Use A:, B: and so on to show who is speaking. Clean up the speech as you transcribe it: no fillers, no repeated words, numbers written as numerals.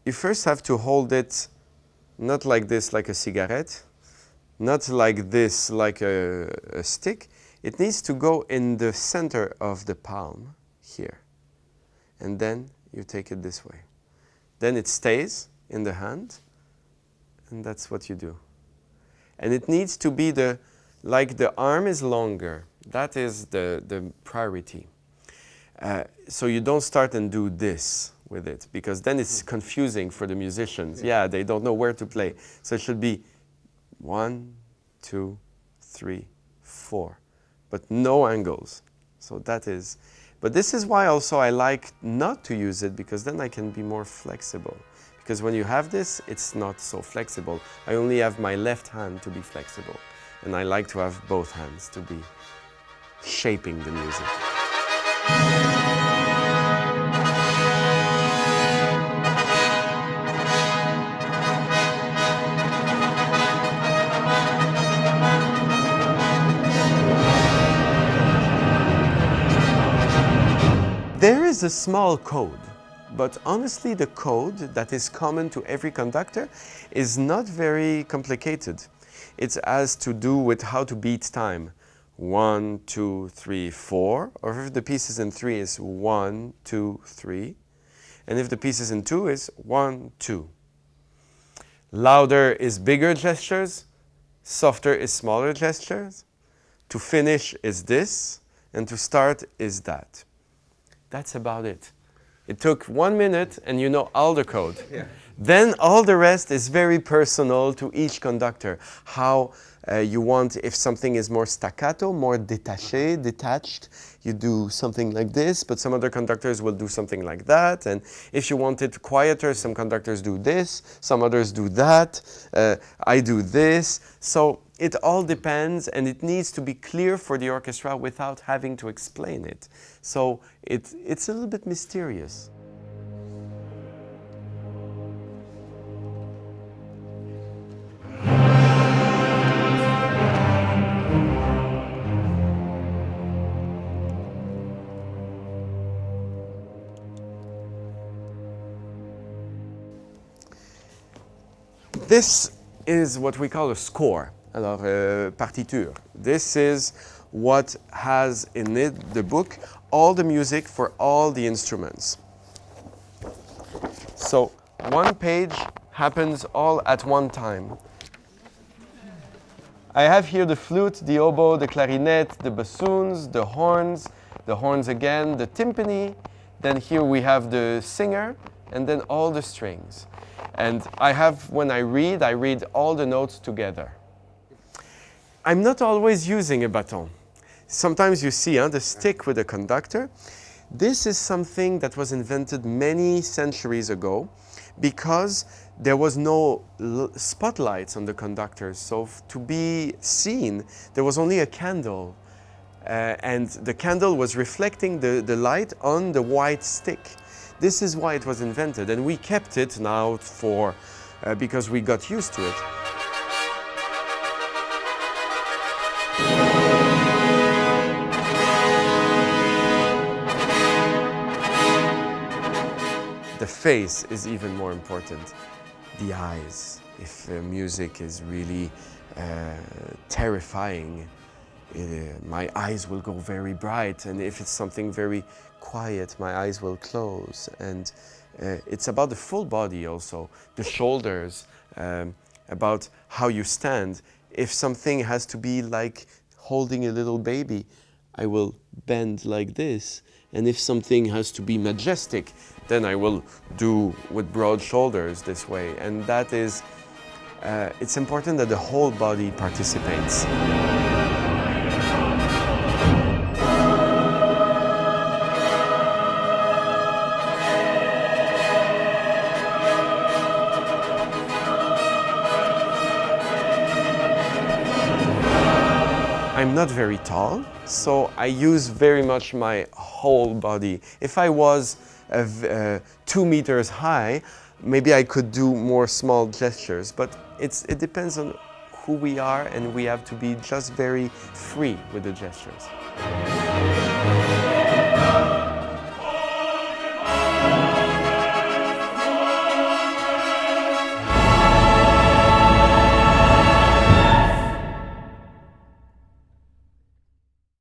A: you first have to hold it not like this, like a cigarette, not like this, like a stick. It needs to go in the center of the palm here. And then you take it this way. Then it stays in the hand, and that's what you do. And it needs to be like the arm is longer. That is the priority. So you don't start and do this with it, because then it's confusing for the musicians. Yeah, they don't know where to play. So it should be 1, 2, 3, 4, but no angles. So that is, but this is why also I like not to use it, because then I can be more flexible. Because when you have this, it's not so flexible. I only have my left hand to be flexible. And I like to have both hands to be shaping the music. There is a small code, but honestly the code that is common to every conductor is not very complicated. It has to do with how to beat time. 1, 2, 3, 4, or if the piece is in 3 is 1, 2, 3, and if the piece is in 2 is 1, 2. Louder is bigger gestures, softer is smaller gestures. To finish is this, and to start is that. That's about it. It took 1 minute and you know all the code. Yeah. Then all the rest is very personal to each conductor. How you want, if something is more staccato, more détaché, detached, you do something like this, but some other conductors will do something like that. And if you want it quieter, some conductors do this, some others do that, I do this. So it all depends, and it needs to be clear for the orchestra without having to explain it. So it's a little bit mysterious. This is what we call a score, alors partiture. This is what has in it, the book, all the music for all the instruments. So one page happens all at one time. I have here the flute, the oboe, the clarinet, the bassoons, the horns again, the timpani. Then here we have the singer, and then all the strings. And I have, when I read all the notes together. I'm not always using a baton. Sometimes you see the stick with the conductor. This is something that was invented many centuries ago because there was no spotlights on the conductors. So to be seen, there was only a candle. And the candle was reflecting the light on the white stick. This is why it was invented, and we kept it now for, because we got used to it. The face is even more important. The eyes. If music is really terrifying, my eyes will go very bright, and if it's something very quiet, my eyes will close. And it's about the full body also, the shoulders, about how you stand. If something has to be like holding a little baby, I will bend like this. And if something has to be majestic, then I will do with broad shoulders this way. And that is, it's important that the whole body participates. I'm not very tall, so I use very much my whole body. If I was 2 meters high, maybe I could do more small gestures, but it depends on who we are, and we have to be just very free with the gestures.